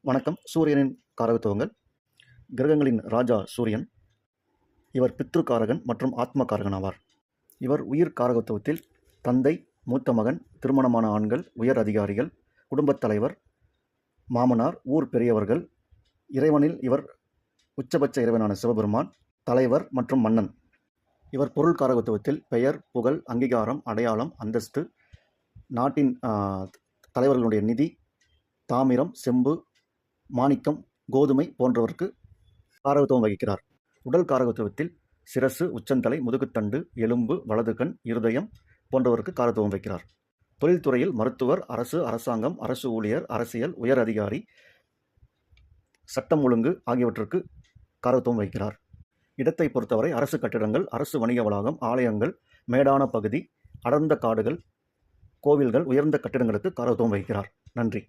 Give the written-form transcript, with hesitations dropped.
வணக்கம். சூரியனின் காரகத்துவங்கள். கிரகங்களின் ராஜா சூரியன். இவர் பித்ருக்காரகன் மற்றும் ஆத்மகாரகன் ஆவார். இவர் உயிர் காரகத்துவத்தில் தந்தை, மூத்த மகன், திருமணமான ஆண்கள், உயர் அதிகாரிகள், குடும்பத் தலைவர், மாமனார், ஊர் பெரியவர்கள். இறைவனில் இவர் உச்சபட்ச இறைவனான சிவபெருமான், தலைவர் மற்றும் மன்னன். இவர் பொருள் காரகத்துவத்தில் பெயர், புகழ், அங்கீகாரம், அடையாளம், அந்தஸ்து, நாட்டின் தலைவர்களுடைய நிதி, தாமிரம், செம்பு, மாணிக்கம், கோதுமை போன்றவருக்கு காரகத்துவம் வகிக்கிறார். உடல் காரகத்துவத்தில் சிரசு, உச்சந்தலை, முதுகுத்தண்டு, எலும்பு, வலது கண், இருதயம் போன்றவருக்கு காரகத்துவம் வைக்கிறார். தொழில்துறையில் மருத்துவர், அரசு, அரசாங்கம், அரசு ஊழியர், அரசியல், உயர் அதிகாரி, சட்டம் ஒழுங்கு ஆகியவற்றுக்கு காரகத்துவம் வைக்கிறார். இடத்தை பொறுத்தவரை அரசு கட்டிடங்கள், அரசு வணிக வளாகம், ஆலயங்கள், மேடான பகுதி, அடர்ந்த காடுகள், கோவில்கள், உயர்ந்த கட்டிடங்களுக்கு காரகத்துவம் வைக்கிறார். நன்றி.